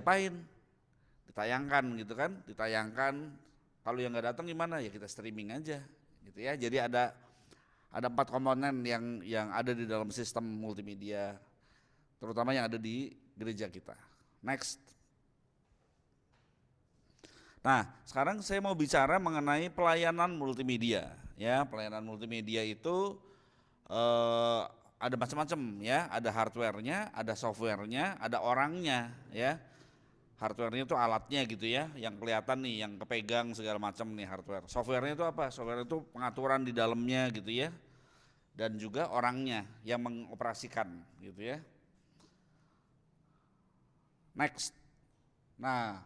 Apain? Ditayangkan gitu kan, ditayangkan. Kalau yang nggak datang gimana? Ya kita streaming aja, gitu ya. Jadi ada 4 komponen yang ada di dalam sistem multimedia, terutama yang ada di gereja kita. Next. Nah, sekarang saya mau bicara mengenai pelayanan multimedia. Ya, pelayanan multimedia itu eh, ada macam-macam ya, ada hardware-nya, ada software-nya, ada orangnya ya. Hardware-nya itu alatnya gitu ya, yang kelihatan nih, yang kepegang segala macam nih hardware. Software-nya itu apa? Software itu pengaturan di dalamnya gitu ya, dan juga orangnya yang mengoperasikan gitu ya. Next. Nah,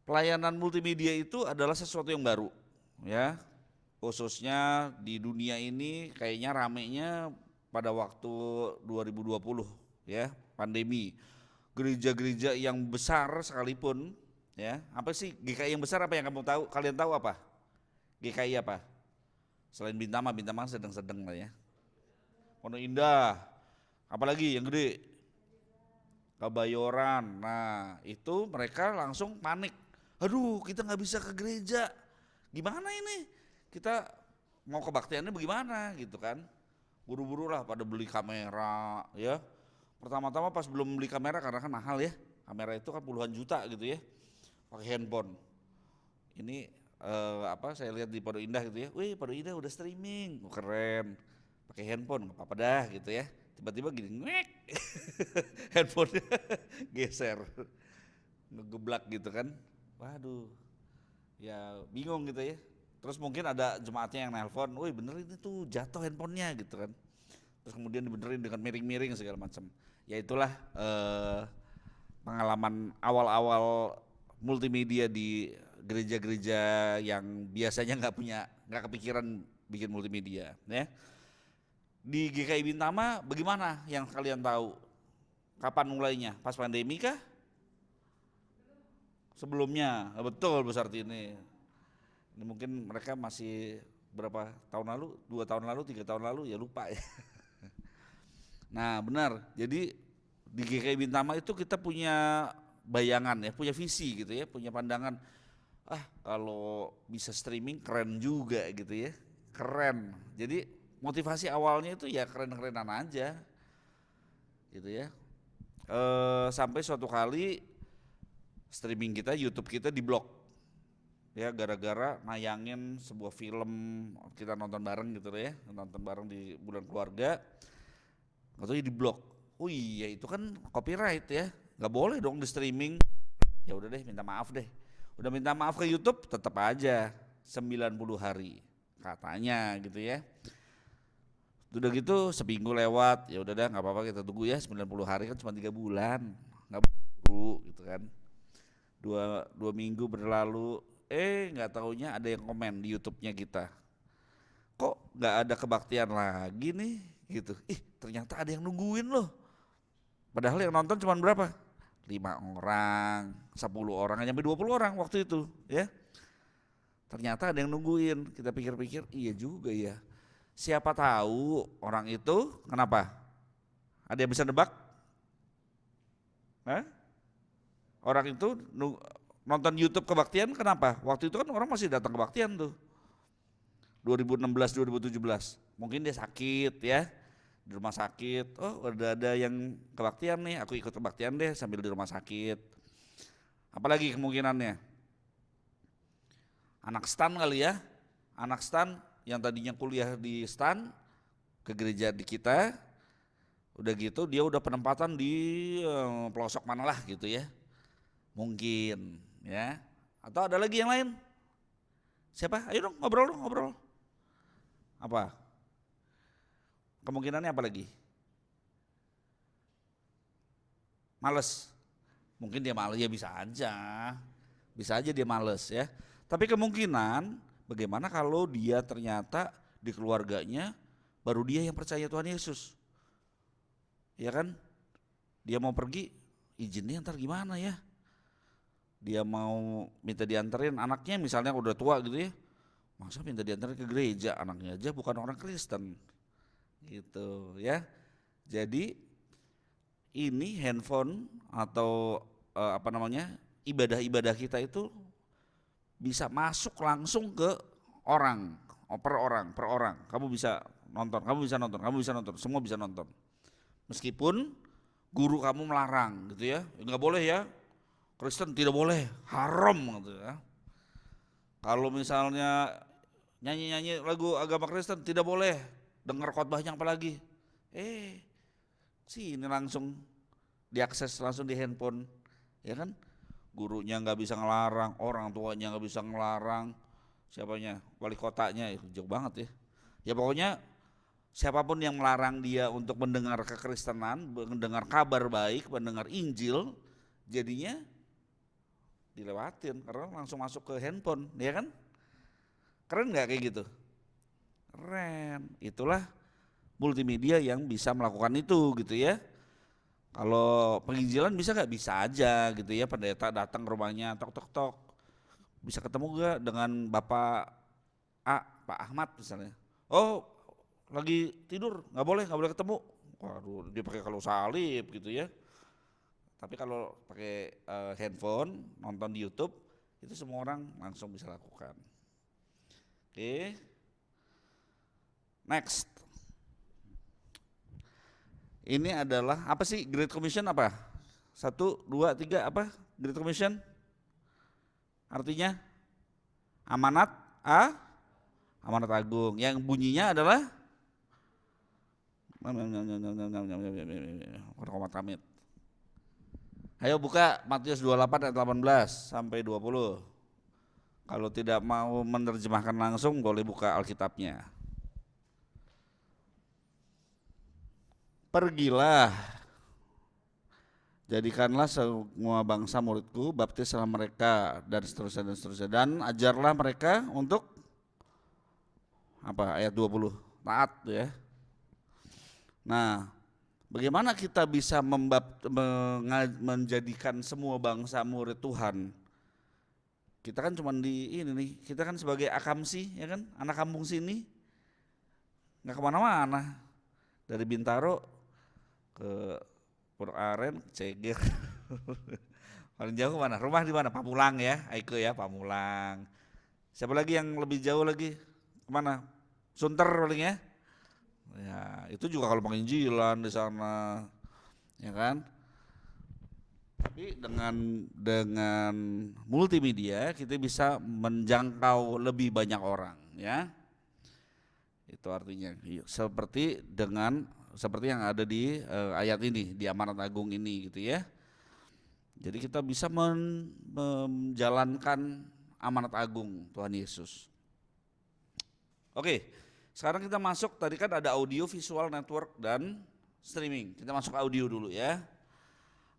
pelayanan multimedia itu adalah sesuatu yang baru ya, khususnya di dunia ini kayaknya ramenya pada waktu 2020 ya, pandemi. Gereja-gereja yang besar sekalipun ya, apa sih GKI yang besar, apa yang kamu tahu, kalian tahu apa GKI apa selain Bintama? Bintama sedang-sedang lah ya. Pondok Indah, apalagi yang gede, Kebayoran. Nah itu mereka langsung panik, aduh kita nggak bisa ke gereja, gimana ini, kita mau kebaktiannya bagaimana gitu kan. Buru-buru lah pada beli kamera ya. Pertama-tama pas belum beli kamera, karena kan mahal ya, kamera itu kan puluhan juta gitu ya, pakai handphone. Ini apa, saya lihat di Pondok Indah gitu ya, wih Pondok Indah udah streaming, keren, pakai handphone nggak apa-apa dah gitu ya. Tiba-tiba gini ngek, handphonenya geser, ngegeblak gitu kan. Waduh, ya bingung gitu ya. Terus mungkin ada jemaatnya yang nelpon, wih bener ini tuh jatuh handphonenya gitu kan. Terus kemudian dibenerin dengan miring-miring segala macam. Ya itulah pengalaman awal-awal multimedia di gereja-gereja yang biasanya nggak kepikiran bikin multimedia ya. Di GKI Bintama bagaimana yang kalian tahu? Kapan mulainya? Pas pandemi kah? Sebelumnya? Betul besar ini. Ini mungkin mereka masih berapa tahun lalu? 2 tahun lalu, 3 tahun lalu, ya lupa ya. Nah benar, jadi di GKI Bintama itu kita punya bayangan ya, punya visi gitu ya, punya pandangan, ah kalau bisa streaming keren juga gitu ya, keren. Jadi motivasi awalnya itu ya keren-kerenan aja gitu ya. Sampai suatu kali streaming kita, YouTube kita diblok ya, gara-gara nayangin sebuah film, kita nonton bareng gitu ya, nonton bareng di bulan keluarga, atau diblok. Oh iya itu kan copyright ya, nggak boleh dong di streaming. Ya udah deh, minta maaf deh. Udah minta maaf ke YouTube, tetap aja 90 hari katanya gitu ya. Udah gitu seminggu lewat, ya udah dah nggak apa-apa, kita tunggu ya 90 hari, kan cuma 3 bulan, nggak buru gitu kan. Dua minggu berlalu, nggak taunya ada yang komen di YouTube-nya kita, kok nggak ada kebaktian lagi nih gitu. Ih ternyata ada yang nungguin loh. Padahal yang nonton cuma berapa? 5 orang, 10 orang, hanya 20 orang waktu itu ya. Ternyata ada yang nungguin. Kita pikir-pikir, iya juga ya. Siapa tahu orang itu kenapa? Ada yang bisa nebak? Hah? Orang itu nonton YouTube kebaktian kenapa? Waktu itu kan orang masih datang kebaktian tuh. 2016, 2017. Mungkin dia sakit ya, di rumah sakit. Oh udah ada yang kebaktian nih, aku ikut kebaktian deh sambil di rumah sakit. Apalagi kemungkinannya? Anak stan kali ya, anak stan yang tadinya kuliah di stan ke gereja di kita, udah gitu dia udah penempatan di pelosok mana lah gitu ya, mungkin ya. Atau ada lagi yang lain? Siapa? Ayo dong ngobrol dong, ngobrol. Apa? Kemungkinannya apa lagi? Males. Mungkin dia males, ya bisa aja dia males ya. Tapi kemungkinan bagaimana kalau dia ternyata di keluarganya baru dia yang percaya Tuhan Yesus, ya kan? Dia mau pergi, izinnya ntar gimana ya? Dia mau minta dianterin anaknya, misalnya udah tua gitu ya, masa minta dianterin ke gereja, anaknya aja bukan orang Kristen gitu ya. Jadi ini handphone atau ibadah-ibadah kita itu bisa masuk langsung ke orang, per orang. Kamu bisa nonton, semua bisa nonton. Meskipun guru kamu melarang gitu ya, nggak boleh ya, Kristen tidak boleh, haram gitu ya. Kalau misalnya nyanyi-nyanyi lagu agama Kristen tidak boleh, dengar khotbahnya apalagi. Sini langsung diakses langsung di handphone, ya kan? Gurunya nggak bisa ngelarang, orang tuanya nggak bisa ngelarang, siapanya, wali kotanya, jauh banget ya. Ya pokoknya siapapun yang melarang dia untuk mendengar kekristenan, mendengar kabar baik, mendengar Injil, jadinya dilewatin karena langsung masuk ke handphone, ya kan? Keren nggak kayak gitu? Keren. Itulah multimedia yang bisa melakukan itu gitu ya. Kalau penginjilan bisa nggak? Bisa aja gitu ya, pendeta datang ke rumahnya, tok tok tok, bisa ketemu gak dengan Bapak A, Pak Ahmad misalnya. Oh lagi tidur, nggak boleh ketemu. Waduh, dia pakai kalau salib gitu ya. Tapi kalau pakai handphone, nonton di YouTube, itu semua orang langsung bisa lakukan. Oke, next. Ini adalah apa sih Great Commission apa? 1, 2, 3 apa? Great Commission? Artinya amanat amanat agung. Yang bunyinya adalah ayo buka Matius 28 ayat 18 sampai 20. Kalau tidak mau menerjemahkan langsung boleh buka Alkitabnya. Pergilah, jadikanlah semua bangsa muridku, baptislah mereka dan seterusnya dan ajarlah mereka untuk apa? Ayat 20, taat ya. Nah, bagaimana kita bisa menjadikan semua bangsa murid Tuhan? Kita kan cuma di ini nih, kita kan sebagai akamsi ya kan, anak kampung sini, nggak kemana-mana. Dari Bintaro ke Purwok Aren, Ceger. Paling jauh mana? Rumah di mana? Pamulang ya, Aiko ya, Pamulang. Siapa lagi yang lebih jauh lagi? Kemana? Sunter paling ya. Ya, itu juga kalau penginjilan di sana, ya kan? Tapi dengan multimedia kita bisa menjangkau lebih banyak orang, ya. Itu artinya seperti yang ada di ayat ini, di amanat agung ini gitu ya. Jadi kita bisa menjalankan amanat agung Tuhan Yesus. Oke, sekarang kita masuk, tadi kan ada audio, visual, network, dan streaming. Kita masuk audio dulu ya.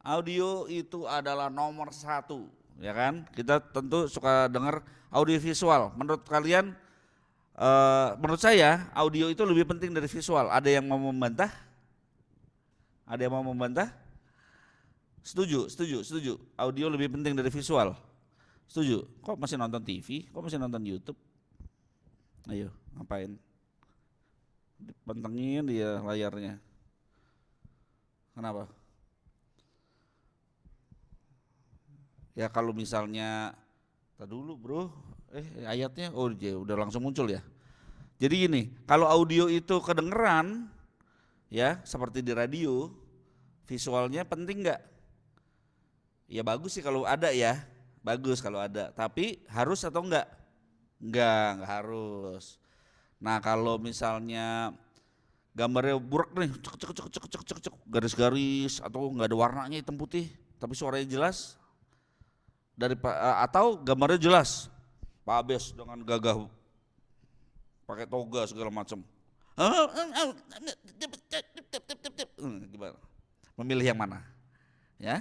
Audio itu adalah nomor 1, ya kan? Kita tentu suka dengar audio visual. Menurut kalian, menurut saya audio itu lebih penting dari visual. Ada yang mau membantah? Ada yang mau membantah? Setuju. Audio lebih penting dari visual. Setuju. Kok masih nonton TV? Kok masih nonton YouTube? Ayo, ngapain? Pantengin dia layarnya. Kenapa? Ya kalau misalnya, tadi dulu bro, ayatnya, udah langsung muncul ya. Jadi gini, kalau audio itu kedengeran, ya seperti di radio, visualnya penting nggak? Ya bagus sih kalau ada ya, bagus kalau ada. Tapi harus atau enggak? Enggak harus. Nah kalau misalnya gambarnya buruk nih, cek, garis-garis atau nggak ada warnanya hitam putih, tapi suaranya jelas, atau gambarnya jelas, Pak Abes dengan gagah pakai toga segala macam. Gimana? Memilih yang mana? Ya,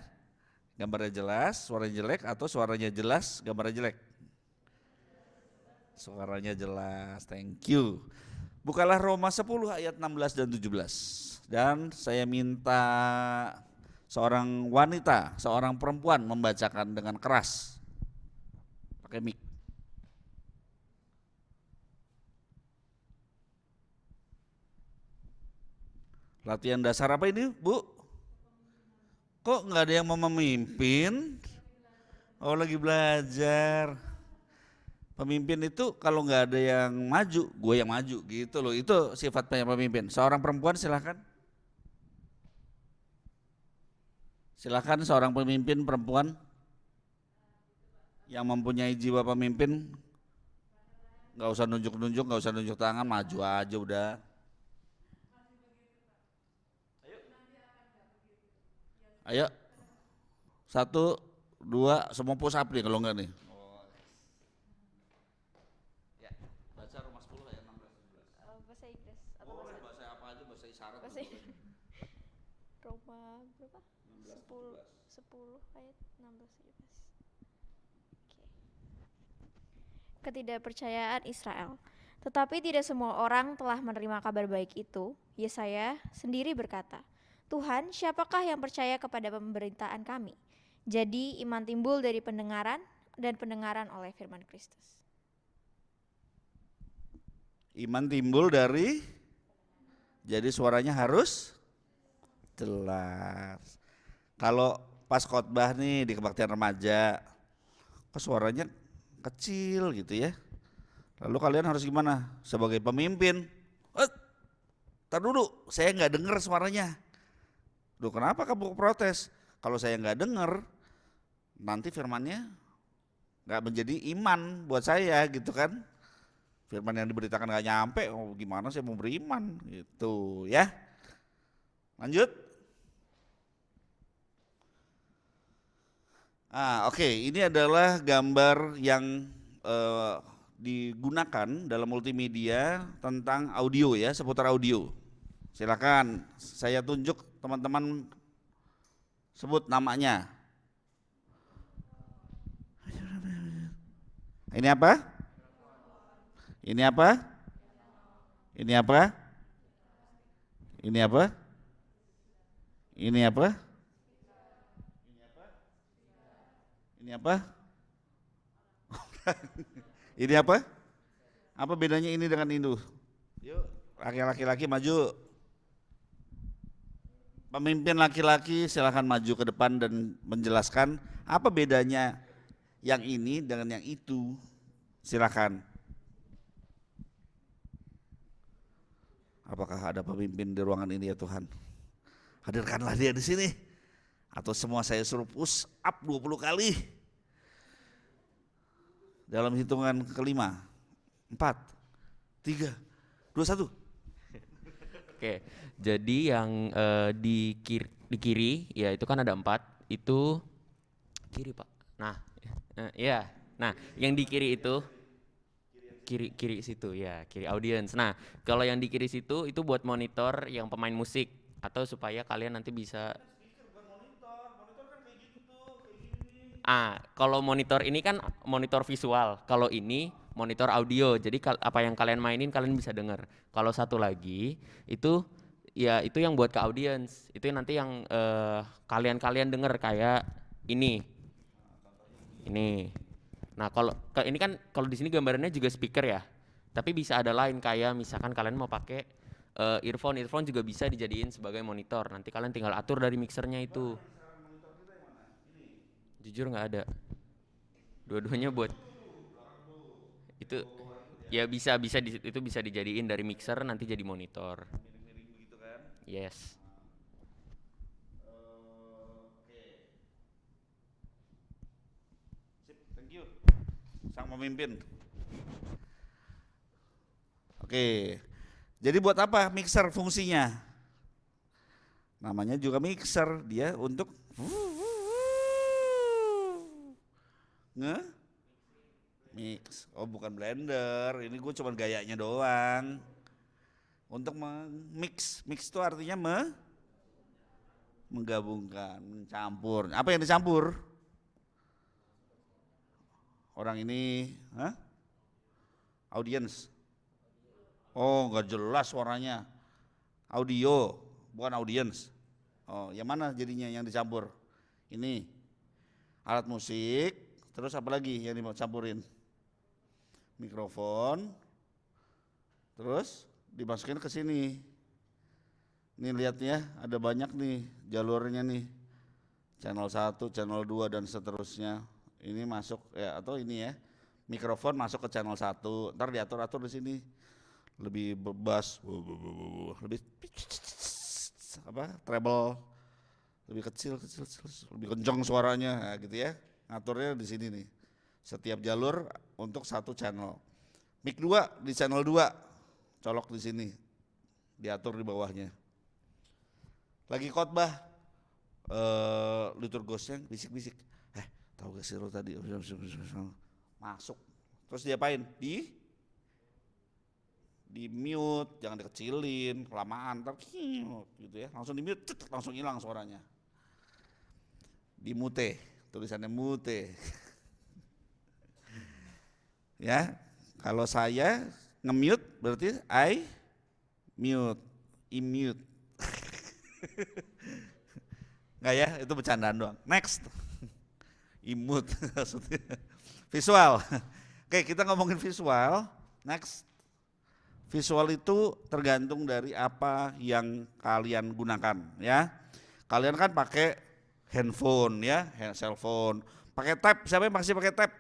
gambarnya jelas, suaranya jelek, atau suaranya jelas, gambarnya jelek? Suaranya jelas, thank you. Bukalah Roma 10 ayat 16 dan 17. Dan saya minta seorang wanita, seorang perempuan membacakan dengan keras. Pakai mic. Latihan dasar apa ini, Bu? Kok nggak ada yang mau memimpin? Oh lagi belajar. Pemimpin itu kalau nggak ada yang maju, gue yang maju gitu loh. Itu sifat pemimpin. Seorang perempuan silahkan. Silahkan seorang pemimpin perempuan yang mempunyai jiwa pemimpin, nggak usah nunjuk-nunjuk, nggak usah nunjuk tangan, maju aja udah. Ayo, satu, dua, semua push up nih kalau enggak nih. Ya, baca Roma 10 ayat 16 17. Bahasa Inggris atau Boleh bahasa bahasa apa aja, bahasa isyarat bahasa juga boleh. Roma berapa? 16 10 17. 10 ayat 16 17. Oke. Ketidakpercayaan Israel. Tetapi tidak semua orang telah menerima kabar baik itu. Yesaya sendiri berkata, Tuhan, siapakah yang percaya kepada pemberitaan kami? Jadi iman timbul dari pendengaran dan pendengaran oleh firman Kristus. Iman timbul dari, jadi suaranya harus jelas. Kalau pas khotbah nih di kebaktian remaja, kok suaranya kecil gitu ya. Lalu kalian harus gimana? Sebagai pemimpin, tar dulu, saya nggak dengar suaranya. Duh, kenapa kamu protes? Kalau saya nggak dengar, nanti firmannya nggak menjadi iman buat saya gitu kan. Firman yang diberitakan nggak nyampe, oh gimana saya mau beriman gitu ya. Lanjut. Oke, ini adalah gambar yang digunakan dalam multimedia tentang audio ya, seputar audio. Silakan saya tunjuk teman-teman sebut namanya. Ini apa? Ini apa? Ini apa? Ini apa? Ini apa? Ini apa? Ini apa? Apa bedanya ini dengan itu? Yuk, laki-laki maju. Pemimpin laki-laki silahkan maju ke depan dan menjelaskan apa bedanya yang ini dengan yang itu. Silakan. Apakah ada pemimpin di ruangan ini ya Tuhan? Hadirkanlah dia di sini. Atau semua saya suruh push up 20 kali. Dalam hitungan kelima. 4, 3, 2, 1. Oke, jadi yang di kiri ya itu kan ada 4, itu kiri Pak. Nah, ya, nah yang di kiri itu kiri situ ya, kiri audience. Nah, kalau yang di kiri situ itu buat monitor yang pemain musik atau supaya kalian nanti bisa. Kalau monitor ini kan monitor visual, kalau ini monitor audio. Jadi apa yang kalian mainin kalian bisa dengar. Kalau satu lagi itu ya itu yang buat ke audience. Itu nanti yang kalian dengar kayak ini. Ini. Nah, kalau ini kan kalau di sini gambarannya juga speaker ya. Tapi bisa ada lain kayak misalkan kalian mau pakai earphone juga bisa dijadiin sebagai monitor. Nanti kalian tinggal atur dari mixernya itu. Jujur nggak ada. Dua-duanya buat itu ya itu bisa dijadiin dari mixer nanti jadi monitor. Miring-miring begitu kan? Yes. Oke. Sip, thank you. Sang pemimpin. Oke. Jadi buat apa mixer fungsinya? Namanya juga mixer, dia untuk mix. Oh bukan blender, ini gue cuma gayanya doang. Untuk mix itu artinya menggabungkan, mencampur. Apa yang dicampur? Orang ini, audience. Oh nggak jelas suaranya. Audio, bukan audience. Oh yang mana jadinya yang dicampur? Ini alat musik, terus apa lagi yang dicampurin? Mikrofon, terus dimasukin ke sini. Nih lihat ya, ada banyak nih jalurnya nih. channel 1, channel 2 dan seterusnya. Ini masuk ya, atau ini ya, mikrofon masuk ke channel 1, ntar diatur-atur di sini. Lebih bass, lebih apa? Treble, lebih kecil, lebih kencang suaranya, nah, gitu ya. Ngaturnya di sini nih. Setiap jalur untuk satu channel. Mic 2 di channel 2, colok di sini. Diatur di bawahnya. Lagi khotbah, liturgosnya bisik-bisik. Tahu gak sih lo tadi? Masuk. Terus diapain? Di mute, jangan dikecilin, kelamaan, ntar gitu ya. Langsung di mute, langsung hilang suaranya. Di mute, tulisannya mute. Ya, kalau saya nge-mute berarti I mute, i-mute. Enggak ya, itu bercandaan doang. Next. Imut maksudnya. Visual. Oke, kita ngomongin visual. Next. Visual itu tergantung dari apa yang kalian gunakan ya. Kalian kan pakai handphone ya, cellphone. Pakai tab, siapa yang masih pakai tab?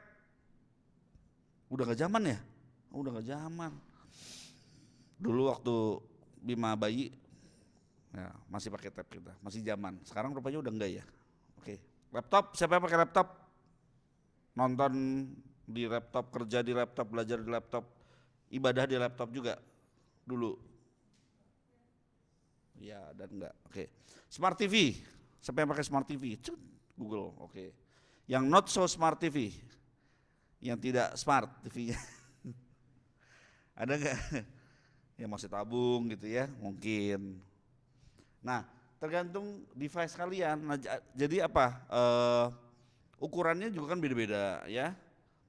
Udah gak zaman ya? Udah gak zaman. Dulu waktu Bima bayi ya, masih pakai tab kita, masih zaman. Sekarang rupanya udah enggak ya. Oke. Laptop, siapa yang pakai laptop? Nonton di laptop, kerja di laptop, belajar di laptop, ibadah di laptop juga dulu. Ya dan enggak. Oke. Smart TV, siapa yang pakai smart TV? Google. Oke. Yang not so smart TV, yang tidak smart TV-nya. Ada enggak? Yang masih tabung gitu ya, mungkin. Nah, tergantung device kalian. Nah, jadi apa? Ukurannya juga kan beda-beda ya.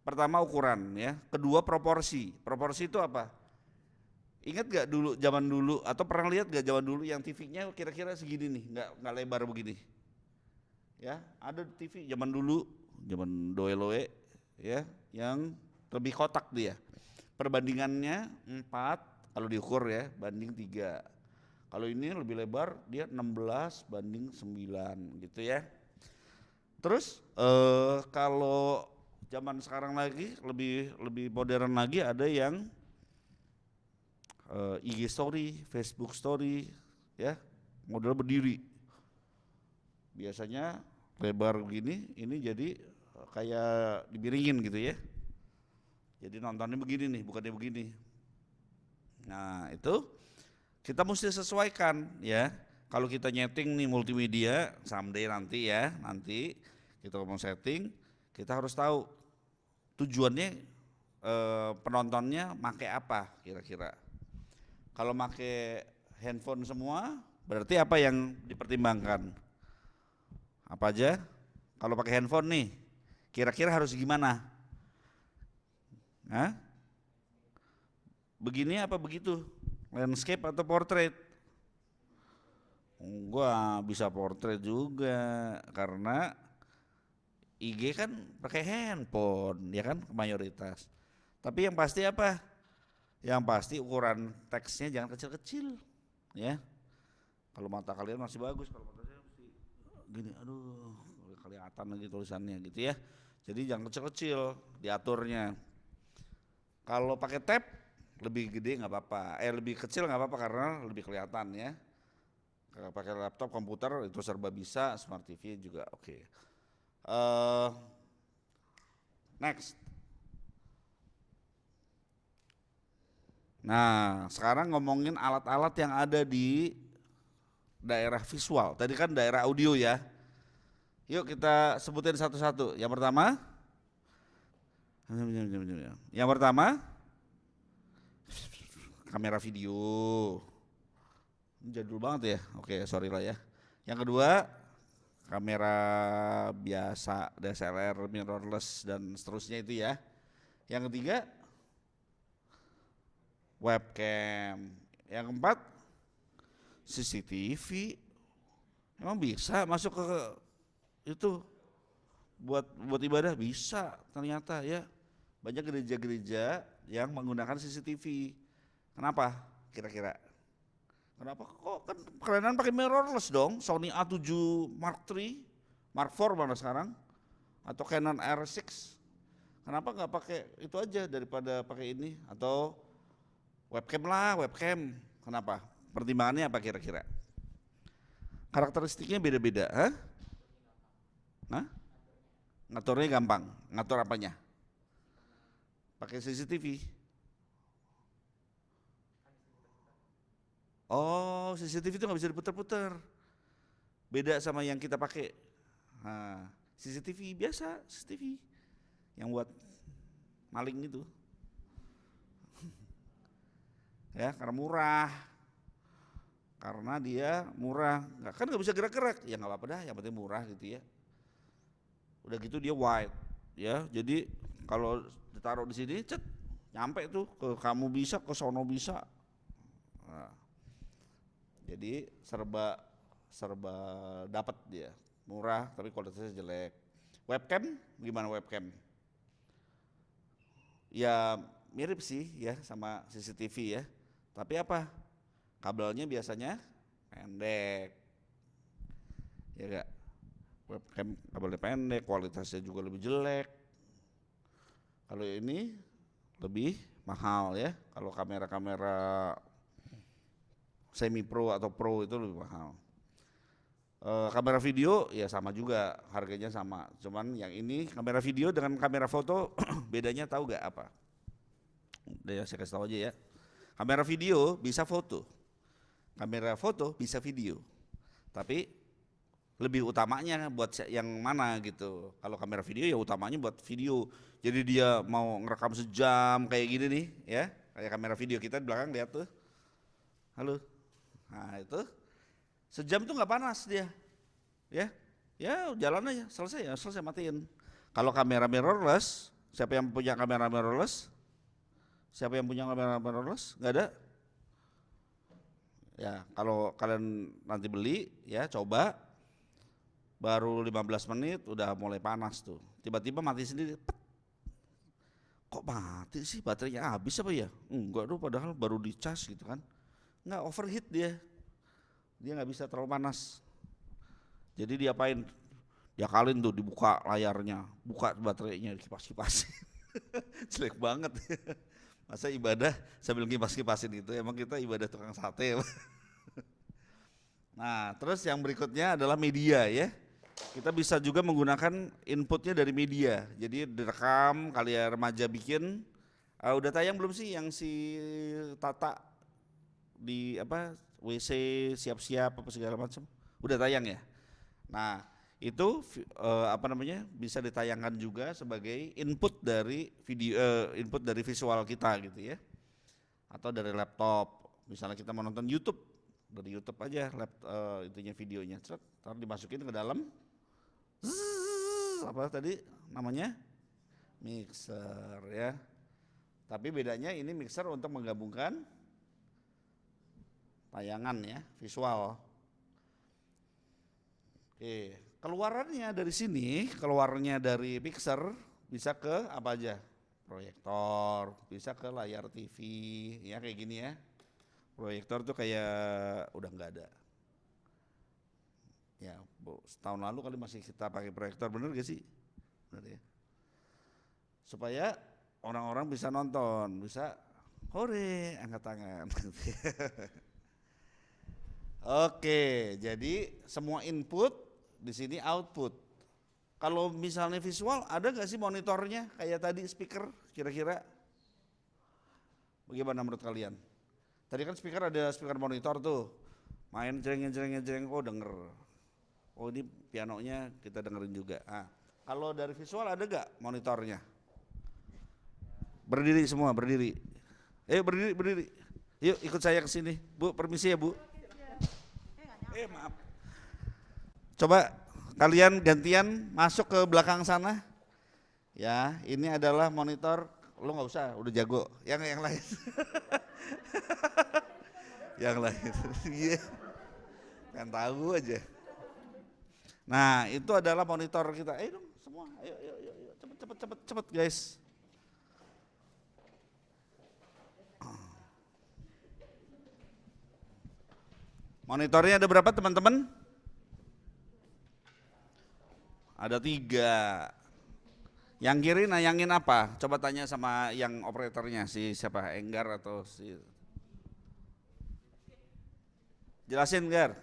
Pertama ukuran ya, kedua proporsi. Proporsi itu apa? Ingat gak dulu zaman dulu atau pernah lihat gak zaman dulu yang TV-nya kira-kira segini nih, nggak lebar begini. Ya, ada TV zaman dulu, zaman Doeloe ya, yang lebih kotak dia. Perbandingannya 4 kalau diukur ya, banding 3. Kalau ini lebih lebar, dia 16 banding 9 gitu ya. Terus kalau zaman sekarang lagi lebih modern lagi, ada yang IG story, Facebook story ya, model berdiri. Biasanya lebar begini, ini jadi kayak dibiringin gitu ya. Jadi nontonnya begini nih, bukannya begini. Nah, itu kita mesti sesuaikan ya. Kalau kita nyeting nih multimedia someday nanti ya, nanti kita ngomong setting, kita harus tahu tujuannya penontonnya make apa kira-kira. Kalau make handphone semua, berarti apa yang dipertimbangkan? Apa aja? Kalau pakai handphone nih, kira-kira harus gimana? Hah? Begini apa begitu? Landscape atau portrait? Gua bisa portrait juga karena IG kan pakai handphone ya kan mayoritas. Tapi yang pasti apa? Yang pasti ukuran teksnya jangan kecil-kecil ya. Kalau mata kalian masih bagus, kalau mata saya mesti gini, aduh kelihatan lagi tulisannya gitu ya. Jadi jangan kecil-kecil diaturnya. Kalau pakai tab lebih gede nggak apa-apa, lebih kecil nggak apa-apa karena lebih kelihatan ya. Kalau pakai laptop, komputer itu serba bisa, smart TV juga oke. Next. Nah, sekarang ngomongin alat-alat yang ada di daerah visual. Tadi kan daerah audio ya. Yuk kita sebutin satu-satu. Yang pertama, kamera video. Jadul banget ya. Oke, sorry lah ya. Yang kedua, kamera biasa, DSLR, mirrorless dan seterusnya itu ya. Yang ketiga, webcam. Yang keempat, CCTV. Emang bisa masuk ke itu buat ibadah? Bisa ternyata ya. Banyak gereja-gereja yang menggunakan CCTV. Kenapa kira-kira? Kenapa kok kan kerenan pakai mirrorless dong? Sony A7 Mark III Mark IV mana sekarang? Atau Canon R6? Kenapa nggak pakai itu aja daripada pakai ini? Atau webcam lah, webcam. Kenapa? Pertimbangannya apa kira-kira? Karakteristiknya beda-beda, hah? Hah? Ngaturnya gampang. Ngatur apanya? Pakai CCTV. Oh, CCTV itu nggak bisa diputar-putar. Beda sama yang kita pakai. Nah, CCTV biasa, CCTV yang buat maling itu. Ya, karena murah. Karena dia murah, nggak bisa gerak-gerak. Ya nggak apa-apa dah, yang penting murah gitu ya. Udah gitu dia wide, ya. Jadi kalau ditaruh di sini, cet, nyampe tuh ke kamu bisa, ke sono bisa. Nah, jadi serba dapat dia, murah tapi kualitasnya jelek. Webcam gimana webcam? Ya mirip sih ya sama CCTV ya, tapi apa? Kabelnya biasanya pendek, ya enggak? Webcam kabelnya pendek, kualitasnya juga lebih jelek. Kalau ini lebih mahal ya, kalau kamera-kamera semi pro atau pro itu lebih mahal. Kamera video ya sama juga, harganya sama. Cuman yang ini kamera video dengan kamera foto bedanya tahu gak apa? Udah saya kasih tahu aja ya. Kamera video bisa foto, kamera foto bisa video. Tapi lebih utamanya buat yang mana gitu. Kalau kamera video ya utamanya buat video. Jadi dia mau ngerekam sejam kayak gini nih ya. Kayak kamera video kita di belakang lihat tuh. Halo. Nah itu sejam tuh nggak panas dia. Ya jalan aja, selesai matiin. Kalau kamera mirrorless, siapa yang punya kamera mirrorless? Siapa yang punya kamera mirrorless? Nggak ada. Ya kalau kalian nanti beli ya coba, baru 15 menit udah mulai panas tuh, tiba-tiba mati sendiri. Pet. Kok mati sih, baterainya habis apa ya? Enggak tuh, padahal baru dicas gitu kan. Enggak, overheat dia nggak bisa terlalu panas. Jadi diapain? Dia kalin tuh, dibuka layarnya, buka baterainya, kipas-kipasin. Jelek banget. Masa ibadah sambil kipas-kipasin itu, emang kita ibadah tukang sate. Nah terus yang berikutnya adalah media ya. Kita bisa juga menggunakan inputnya dari media. Jadi direkam, kalian remaja bikin. Udah tayang belum sih yang si Tata di apa WC siap-siap apa segala macam? Udah tayang ya. Nah itu bisa ditayangkan juga sebagai input dari video, input dari visual kita gitu ya. Atau dari laptop. Misalnya kita mau nonton YouTube, dari YouTube aja itunya videonya, ntar dimasukin ke dalam. Apa tadi namanya? Mixer ya. Tapi bedanya ini mixer untuk menggabungkan tayangan ya, visual. Oke, keluarannya dari sini, keluarnya dari mixer bisa ke apa aja? Proyektor, bisa ke layar TV, ya kayak gini ya. Proyektor tuh kayak udah nggak ada. Ya, setahun lalu kali masih kita pakai proyektor, bener gak sih? Bener ya. Supaya orang-orang bisa nonton, bisa hore, angkat tangan. Oke, jadi semua input di sini output. Kalau misalnya visual, ada nggak sih monitornya kayak tadi speaker kira-kira? Bagaimana menurut kalian? Tadi kan speaker ada speaker monitor tuh, main jreng, oh denger. Oh ini pianonya kita dengerin juga. Nah, kalau dari visual ada nggak monitornya? Berdiri semua, berdiri. Berdiri. Yuk ikut saya ke sini, Bu. Permisi ya, Bu. Maaf. Coba kalian gantian masuk ke belakang sana. Ya, ini adalah monitor. Lo nggak usah, udah jago. Yang lain. Yang lain. Iya. Kan tahu aja. Nah, itu adalah monitor kita. Dong semua. Ayo. Cepet guys. Monitornya ada berapa teman-teman? Ada 3. Yang kiri nayangin apa? Coba tanya sama yang operatornya, si siapa? Enggar atau si... Jelasin, Gar.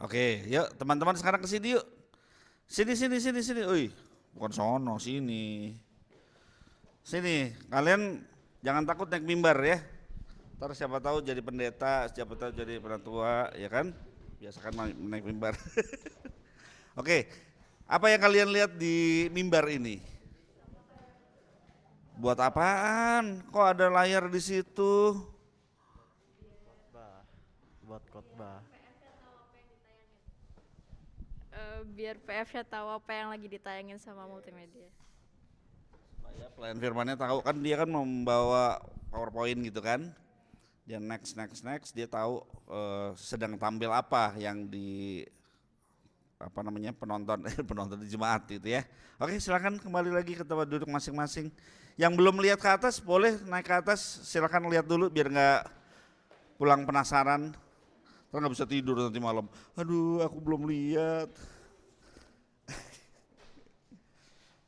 Oke, yuk teman-teman sekarang ke sini yuk. Sini. Uy, bukan sono, sini. Sini, kalian jangan takut naik mimbar ya. Ntar siapa tahu jadi pendeta, siapa tahu jadi penatua, ya kan? Biasakan naik mimbar. Oke, apa yang kalian lihat di mimbar ini? Buat apaan? Kok ada layar di situ? Buat khotbah. Biar PF-nya tahu apa yang lagi ditayangin sama multimedia. Ya, pelayan firmannya tahu kan, dia kan membawa PowerPoint gitu kan. Dia next dia tahu sedang tampil apa yang di apa namanya penonton di jemaat gitu ya. Oke, silakan kembali lagi ke tempat duduk masing-masing. Yang belum lihat ke atas boleh naik ke atas, silakan lihat dulu biar nggak pulang penasaran. Terus nggak bisa tidur nanti malam. Aduh, aku belum lihat.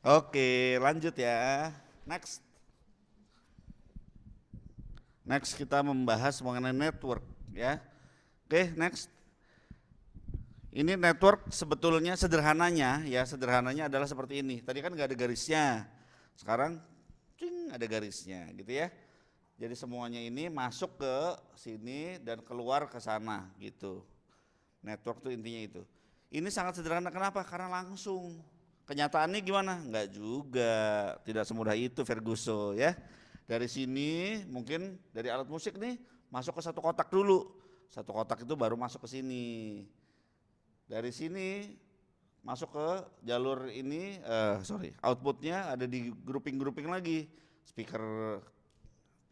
Oke, lanjut ya. Next kita membahas mengenai network ya. Oke, next. Ini network sebetulnya sederhananya adalah seperti ini. Tadi kan nggak ada garisnya. Sekarang ada garisnya gitu ya. Jadi semuanya ini masuk ke sini dan keluar ke sana gitu. Network tuh intinya itu. Ini sangat sederhana, kenapa? Karena langsung. Kenyataannya gimana? Enggak juga, tidak semudah itu Ferguson ya. Dari sini mungkin dari alat musik nih masuk ke satu kotak dulu. Satu kotak itu baru masuk ke sini. Dari sini masuk ke jalur ini, outputnya ada di grouping lagi. Speaker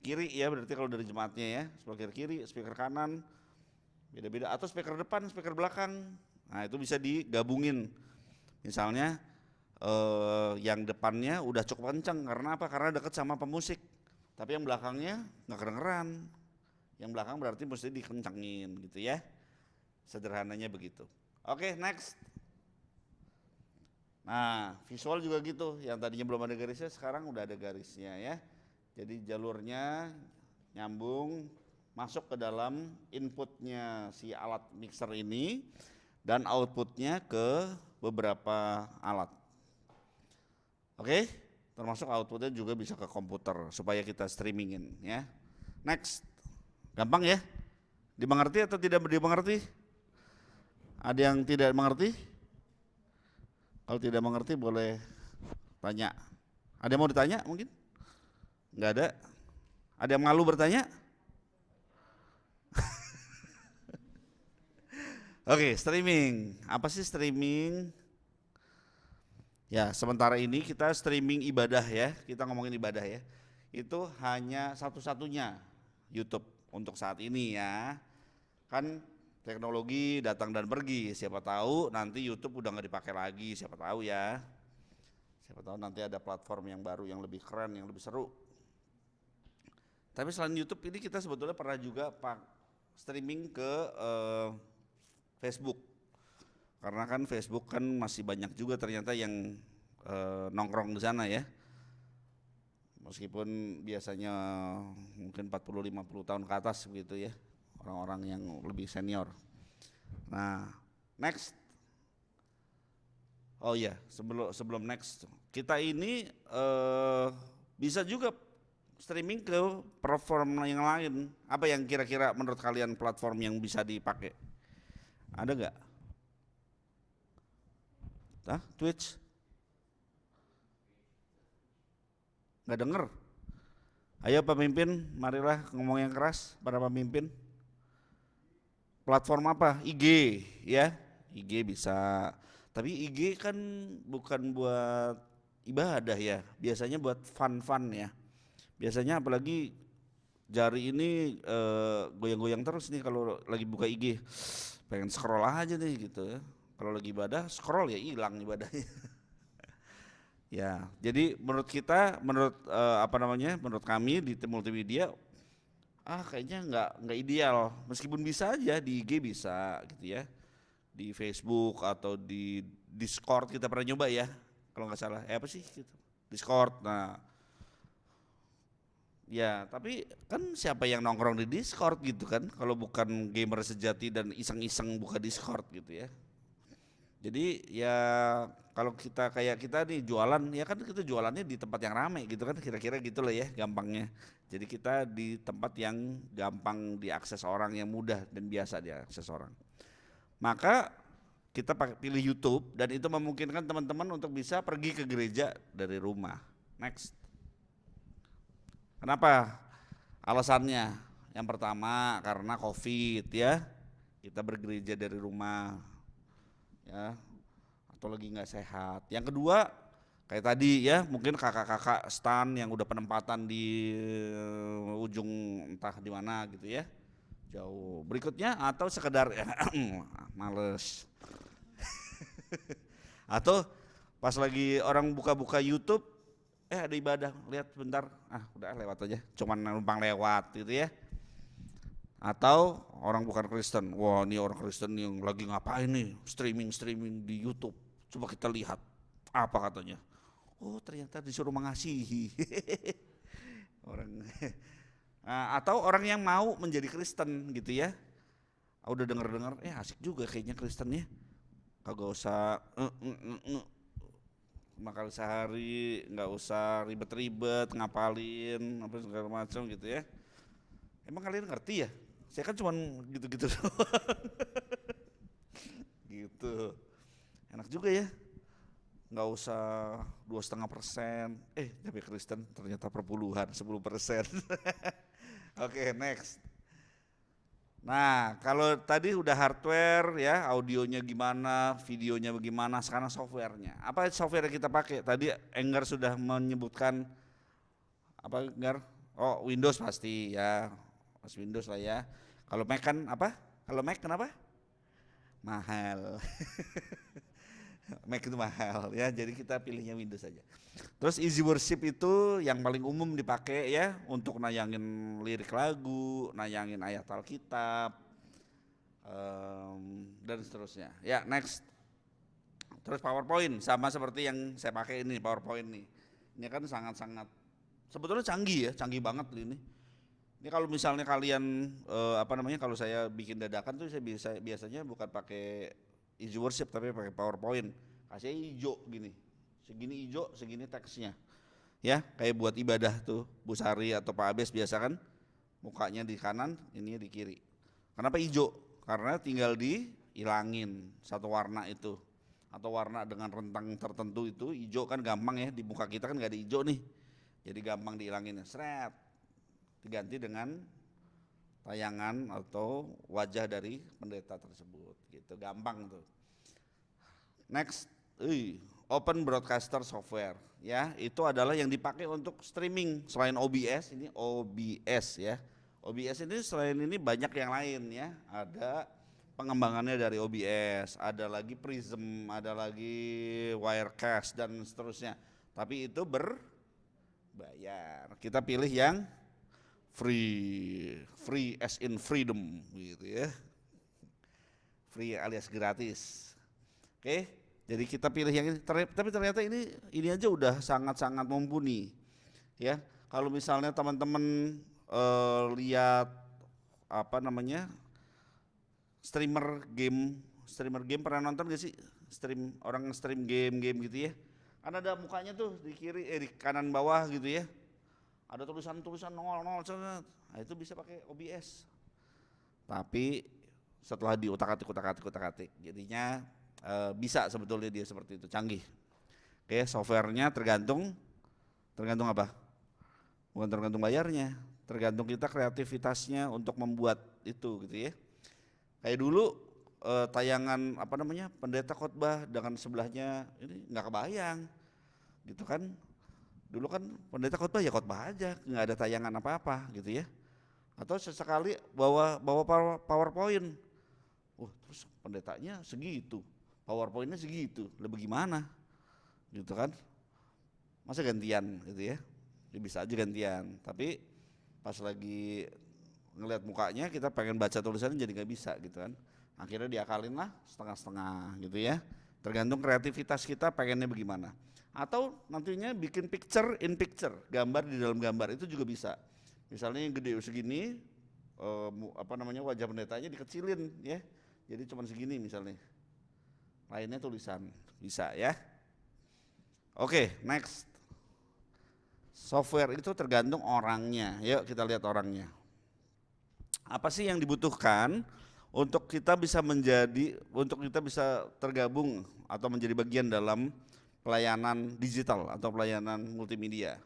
kiri ya, berarti kalau dari jemaatnya ya, speaker kiri, speaker kanan, beda-beda, atau speaker depan, speaker belakang. Nah itu bisa digabungin. Misalnya yang depannya udah cukup kencang, karena apa? Karena dekat sama pemusik. Tapi yang belakangnya nggak kedengeran. Yang belakang berarti mesti dikencangin gitu ya. Sederhananya begitu. Oke, next. Nah, visual juga gitu. Yang tadinya belum ada garisnya, sekarang udah ada garisnya ya. Jadi jalurnya nyambung masuk ke dalam inputnya si alat mixer ini dan outputnya ke beberapa alat. Oke, termasuk outputnya juga bisa ke komputer supaya kita streamingin ya. Next, gampang ya? Dimengerti atau tidak dimengerti? Ada yang tidak mengerti? Kalau tidak mengerti boleh tanya. Ada yang mau ditanya mungkin? Enggak ada? Ada yang malu bertanya? Oke, streaming. Apa sih streaming? Ya, sementara ini kita streaming ibadah ya. Kita ngomongin ibadah ya. itu hanya satu-satunya YouTube untuk saat ini ya. Kan teknologi datang dan pergi, siapa tahu nanti YouTube udah nggak dipakai lagi, siapa tahu ya. Siapa tahu nanti ada platform yang baru yang lebih keren, yang lebih seru. Tapi selain YouTube ini kita sebetulnya pernah juga streaming ke Facebook. Karena kan Facebook kan masih banyak juga ternyata yang nongkrong di sana ya. Meskipun biasanya mungkin 40-50 tahun ke atas begitu ya, orang-orang yang lebih senior. Nah, next. Oh iya, sebelum next, kita ini bisa juga streaming ke platform yang lain. Apa yang kira-kira menurut kalian platform yang bisa dipakai? Ada nggak? Twitch? Nggak denger? Ayo pemimpin, marilah ngomong yang keras para pemimpin. Platform apa? IG ya, IG bisa. Tapi IG kan bukan buat ibadah ya, biasanya buat fun-fun ya. Biasanya apalagi jari ini goyang-goyang terus nih kalau lagi buka IG. Pengen scroll aja nih gitu ya. Kalau lagi ibadah scroll ya hilang ibadahnya. Ya, jadi menurut kita, menurut menurut kami di tim multimedia, kayaknya nggak ideal. Meskipun bisa aja di IG bisa gitu ya, di Facebook atau di Discord kita pernah nyoba ya, kalau nggak salah. Apa sih gitu? Discord. Nah, ya tapi kan siapa yang nongkrong di Discord gitu kan? Kalau bukan gamer sejati dan iseng-iseng buka Discord gitu ya. Jadi ya kalau kita kayak kita nih jualan, ya kan kita jualannya di tempat yang ramai gitu kan, kira-kira gitu lah ya gampangnya. Jadi kita di tempat yang gampang diakses orang, yang mudah dan biasa diakses orang. Maka kita pilih YouTube dan itu memungkinkan teman-teman untuk bisa pergi ke gereja dari rumah. Next. Kenapa? Alasannya yang pertama karena COVID ya, kita bergereja dari rumah ya, atau lagi nggak sehat. Yang kedua kayak tadi ya, mungkin kakak-kakak stan yang udah penempatan di ujung entah di mana gitu ya, jauh. Berikutnya atau sekedar males atau pas lagi orang buka-buka YouTube ada ibadah, lihat bentar, udah lewat aja, cuman numpang lewat gitu ya. Atau orang bukan Kristen, wah ini orang Kristen yang lagi ngapain nih, streaming di YouTube, coba kita lihat apa katanya. Oh ternyata disuruh mengasihi. Orang atau orang yang mau menjadi Kristen gitu ya, udah denger asik juga kayaknya Kristennya, kagak usah makan sehari, nggak usah ribet-ribet ngapalin apa segala macam gitu ya. Emang kalian ngerti ya? Saya kan cuman gitu-gitu doang. Gitu. Enak juga ya. Nggak usah 2,5%. Tapi Kristen ternyata perpuluhan 10%. Oke, next. Nah, kalau tadi udah hardware ya, audionya gimana, videonya bagaimana, sekarang softwarenya. Apa software yang kita pakai? Tadi Enggar sudah menyebutkan apa Enggar? Oh, Windows pasti ya. Mas Windows lah ya. Kalau Mac kan apa? Kalau Mac kenapa? Mahal. Mac itu mahal ya, jadi kita pilihnya Windows saja. Terus Easy Worship itu yang paling umum dipakai ya untuk nayangin lirik lagu, nayangin ayat Alkitab, dan seterusnya. Ya next. Terus PowerPoint sama seperti yang saya pakai ini, PowerPoint nih. Ini kan sangat-sangat sebetulnya canggih ya, canggih banget ini. Ini kalau misalnya kalian kalau saya bikin dadakan tuh saya biasanya bukan pakai Easy Worship tapi pakai PowerPoint. Kasih hijau gini. Segini hijau, segini teksnya. Ya, kayak buat ibadah tuh Bu Sari atau Pak Abes biasa kan mukanya di kanan, ininya di kiri. Kenapa hijau? Karena tinggal dihilangin satu warna itu. Atau warna dengan rentang tertentu itu, hijau kan gampang ya, di muka kita kan gak ada hijau nih. Jadi gampang dihilangin, seret. Diganti dengan tayangan atau wajah dari pendeta tersebut gitu, gampang tuh. Next. Open Broadcaster Software, ya. Itu adalah yang dipakai untuk streaming selain OBS, ini OBS ya. OBS ini selain ini banyak yang lain ya. Ada pengembangannya dari OBS, ada lagi Prism, ada lagi Wirecast dan seterusnya. Tapi itu berbayar. Kita pilih yang free as in freedom gitu ya. Free alias gratis. Oke. Jadi kita pilih yang ini, tapi ternyata ini aja udah sangat-sangat mumpuni, ya. Kalau misalnya teman-teman lihat apa namanya streamer game pernah nonton gak sih? Orang stream game gitu ya? Kan ada mukanya tuh di kiri, di kanan bawah gitu ya. Ada tulisan 00, nah itu bisa pakai OBS. Tapi setelah diutak-atik, jadinya bisa sebetulnya dia seperti itu, canggih. Oke, softwarenya tergantung apa? Bukan tergantung bayarnya, tergantung kita kreativitasnya untuk membuat itu gitu ya. Kayak dulu tayangan apa namanya pendeta khotbah dengan sebelahnya ini nggak kebayang, gitu kan? Dulu kan pendeta khotbah ya khotbah aja, nggak ada tayangan apa-apa gitu ya. Atau sesekali bawa PowerPoint, terus pendetanya segitu. PowerPoint-nya segitu, lebih gimana gitu kan, masa gantian gitu ya, bisa aja gantian, tapi pas lagi ngelihat mukanya kita pengen baca tulisannya jadi nggak bisa gitu kan, akhirnya diakalin lah setengah-setengah gitu ya, tergantung kreativitas kita pengennya bagaimana. Atau nantinya bikin picture in picture, gambar di dalam gambar itu juga bisa, misalnya yang gede segini apa namanya wajah pendetanya dikecilin ya, jadi cuma segini misalnya, lainnya tulisan, bisa ya. Oke, next. Software itu tergantung orangnya. Yuk kita lihat orangnya. Apa sih yang dibutuhkan untuk kita bisa tergabung atau menjadi bagian dalam pelayanan digital atau pelayanan multimedia?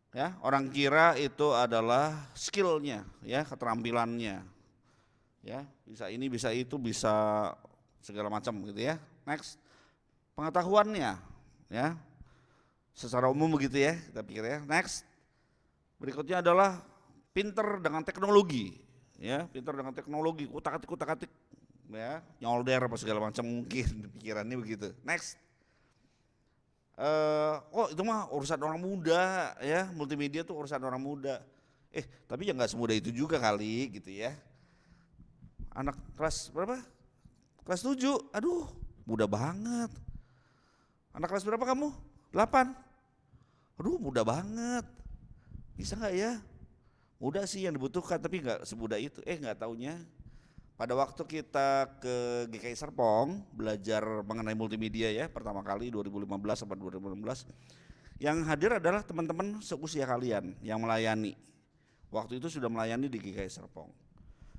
Ya, orang kira itu adalah skillnya, ya, keterampilannya. Ya, bisa ini, bisa itu, bisa segala macam gitu ya. Next, pengetahuannya ya, secara umum begitu ya kita pikir ya. Next, berikutnya adalah pinter dengan teknologi ya, pinter dengan teknologi, kutak-atik ya, nyolder apa segala macam mungkin pikirannya begitu. Next, itu mah urusan orang muda ya, multimedia tuh urusan orang muda. Tapi ya nggak semudah itu juga kali gitu ya. Anak kelas berapa? Kelas 7, aduh mudah banget. Anak kelas berapa kamu? 8, aduh mudah banget. Bisa gak ya? Mudah sih yang dibutuhkan tapi gak semudah itu. Gak taunya pada waktu kita ke GKI Serpong belajar mengenai multimedia ya, pertama kali 2015 sampai 2016, yang hadir adalah teman-teman seusia kalian yang melayani. Waktu itu sudah melayani di GKI Serpong.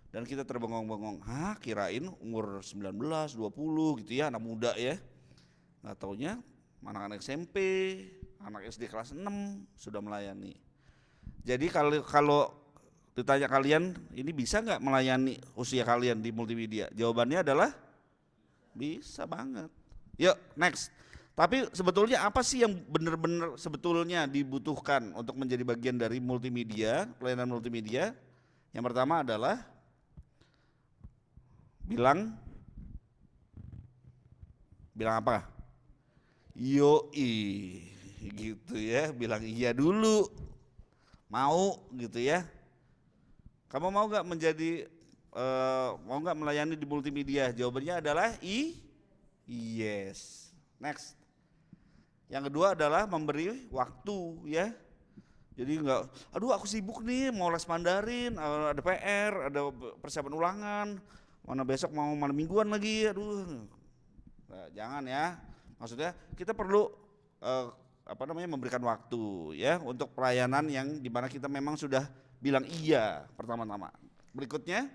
Dan kita terbengong-bengong, kirain umur 19, 20 gitu ya, anak muda ya. Nggak taunya anak-anak SMP, anak SD kelas 6 sudah melayani. Jadi kalau ditanya kalian, ini bisa nggak melayani usia kalian di multimedia? Jawabannya adalah bisa banget. Yuk next. Tapi sebetulnya apa sih yang benar-benar sebetulnya dibutuhkan untuk menjadi bagian dari multimedia, pelayanan multimedia? Yang pertama adalah bilang apa? Yoi gitu ya, bilang iya dulu, mau gitu ya. Kamu mau nggak mau nggak melayani di multimedia? Jawabannya adalah yes. Next. Yang kedua adalah memberi waktu ya. Jadi nggak, aduh aku sibuk nih mau les Mandarin, ada PR, ada persiapan ulangan, mana besok mau malam mingguan lagi, aduh. Nah, jangan ya. Maksudnya kita perlu memberikan waktu ya untuk pelayanan yang dimana kita memang sudah bilang iya pertama-tama. Berikutnya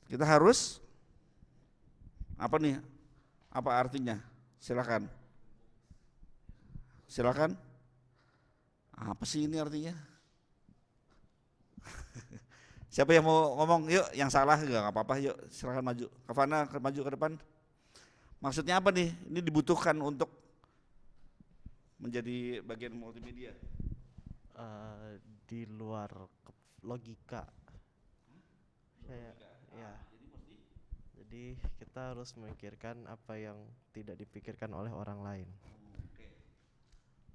kita harus apa nih? Apa artinya? Silakan. Apa sih ini artinya? Siapa yang mau ngomong? Yuk, yang salah nggak apa-apa. Yuk, silakan maju. Kavana maju ke depan. Maksudnya apa nih? Ini dibutuhkan untuk menjadi bagian multimedia. Di luar logika. Saya, ya. Jadi kita harus memikirkan apa yang tidak dipikirkan oleh orang lain.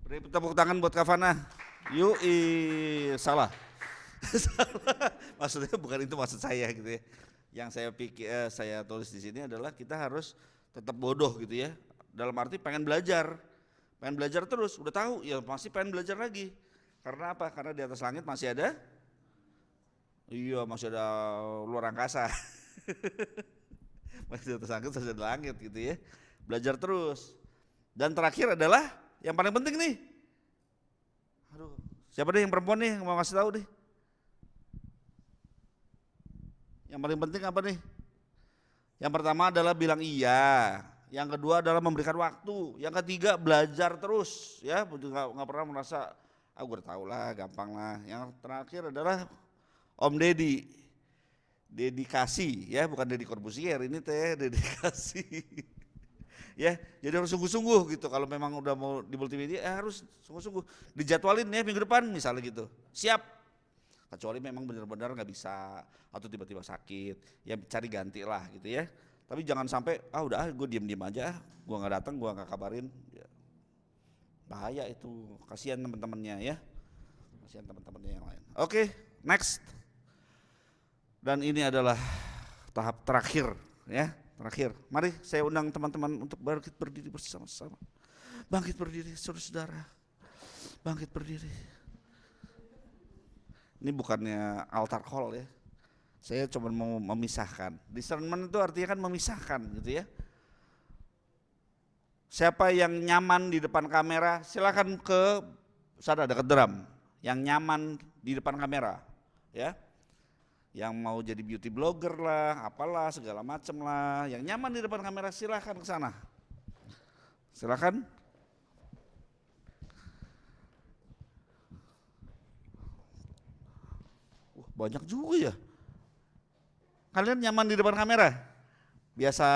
Beri tepuk tangan buat Kavana. Yui, salah. Salah. Maksudnya bukan itu maksud saya gitu ya. Yang saya pikir saya tulis di sini adalah kita harus tetap bodoh gitu ya. Dalam arti pengen belajar terus. Udah tahu ya masih pengen belajar lagi. Karena apa? Karena di atas langit masih ada. Iya masih ada luar angkasa. Masih di atas langit masih ada langit gitu ya. Belajar terus. Dan terakhir adalah yang paling penting nih. Aduh, siapa deh yang perempuan nih mau ngasih tahu nih? Yang paling penting apa nih? Yang pertama adalah bilang iya. Yang kedua adalah memberikan waktu. Yang ketiga belajar terus, ya. Nggak pernah merasa, gue udah tahu lah, gampang lah. Yang terakhir adalah Om Deddy, dedikasi, ya, bukan Deddy Corbuzier. Ini teh dedikasi. Ya, jadi harus sungguh-sungguh gitu. Kalau memang udah mau di multimedia, harus sungguh-sungguh. Dijadwalin ya minggu depan misalnya gitu. Siap. Kecuali memang benar-benar nggak bisa atau tiba-tiba sakit, ya cari ganti lah gitu ya. Tapi jangan sampai udah gue diem-diem aja, gue nggak datang, gue nggak kabarin. Ya. Bahaya itu, kasihan teman-temannya ya, kasihan teman-temannya yang lain. Oke, next. Dan ini adalah tahap terakhir ya. Terakhir, mari saya undang teman-teman untuk bangkit berdiri bersama-sama. Bangkit berdiri, saudara-saudara. Bangkit berdiri. Ini bukannya altar call ya. Saya cuma mau memisahkan. Discernment itu artinya kan memisahkan gitu ya. Siapa yang nyaman di depan kamera, silakan ke sana dekat drum. Yang nyaman di depan kamera, ya. Yang mau jadi beauty blogger lah, apalah segala macem lah, yang nyaman di depan kamera silahkan ke sana. Silahkan. Banyak juga ya. Kalian nyaman di depan kamera? Biasa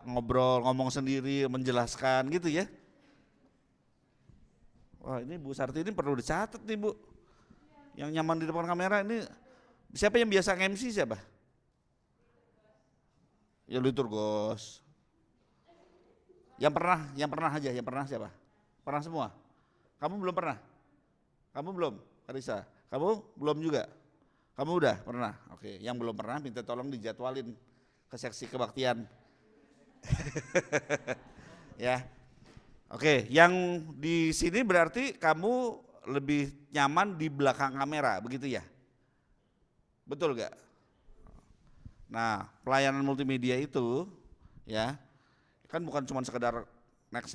ngobrol, ngomong sendiri, menjelaskan gitu ya. Wah ini Bu Sarti ini perlu dicatat nih Bu. Yang nyaman di depan kamera ini. Siapa yang biasa MC siapa? Ya liturgos. Yang pernah aja, yang pernah siapa? Pernah semua? Kamu belum pernah? Kamu belum, Karisa? Kamu belum juga? Kamu udah pernah? Oke, yang belum pernah minta tolong dijadwalin ke seksi kebaktian. Ya. Oke, yang di sini berarti kamu lebih nyaman di belakang kamera, begitu ya? Betul gak? Nah, pelayanan multimedia itu ya kan bukan cuma sekedar next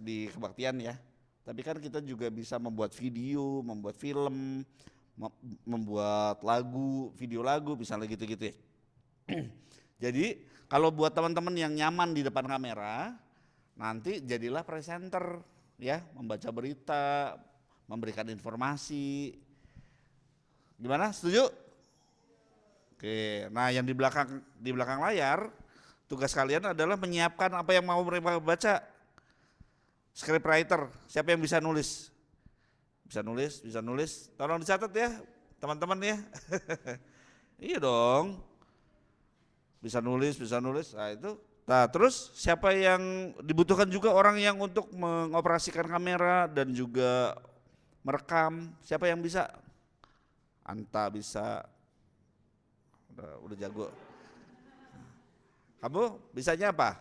di kebaktian ya, tapi kan kita juga bisa membuat video, membuat film, membuat lagu, video lagu misalnya gitu-gitu ya. Jadi kalau buat teman-teman yang nyaman di depan kamera, nanti jadilah presenter ya, membaca berita, memberikan informasi. Gimana? Setuju? Oke, nah yang di belakang layar tugas kalian adalah menyiapkan apa yang mau mereka baca. Scriptwriter, siapa yang bisa nulis? Bisa nulis. Tolong dicatat ya, teman-teman ya. Iya dong. Bisa nulis. Nah itu. Nah terus siapa yang dibutuhkan juga orang yang untuk mengoperasikan kamera dan juga merekam. Siapa yang bisa? Anta bisa. Udah jago. Kamu bisanya apa?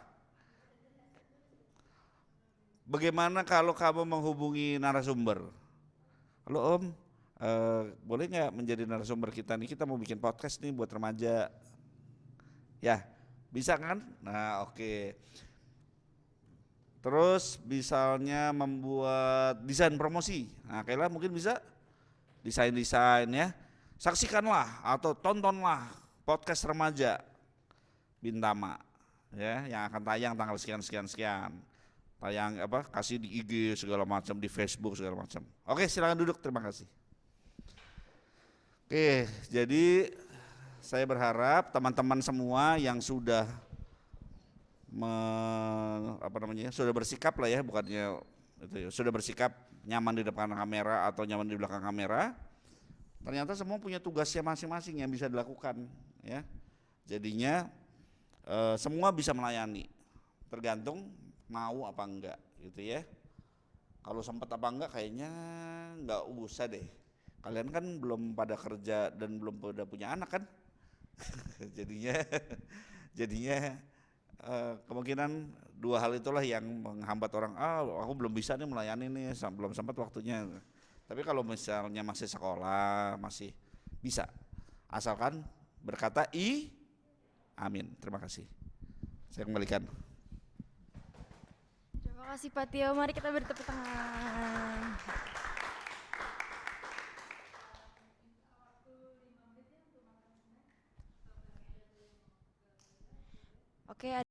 Bagaimana kalau kamu menghubungi narasumber? Halo Om, boleh nggak menjadi narasumber kita nih? Kita mau bikin podcast nih buat remaja. Ya, bisa kan? Nah oke. Terus misalnya membuat desain promosi. Nah Kayla mungkin bisa desain ya. Saksikanlah atau tontonlah podcast remaja Bintama ya yang akan tayang tanggal sekian. Tayang kasih di IG segala macam, di Facebook segala macam. Oke, silakan duduk, terima kasih. Oke, jadi saya berharap teman-teman semua yang sudah sudah bersikap lah ya, bukannya itu ya, sudah bersikap nyaman di depan kamera atau nyaman di belakang kamera, ternyata semua punya tugasnya masing-masing yang bisa dilakukan ya. Jadinya semua bisa melayani, tergantung mau apa enggak gitu ya. Kalau sempat apa enggak kayaknya enggak usah deh. Kalian kan belum pada kerja dan belum pada punya anak kan. jadinya kemungkinan dua hal itulah yang menghambat orang, aku belum bisa nih melayani nih, belum sempat waktunya. Tapi kalau misalnya masih sekolah masih bisa, asalkan berkata amin. Terima kasih, saya kembalikan. Terima kasih Pak Tio, mari kita bertepuk tangan. Oke.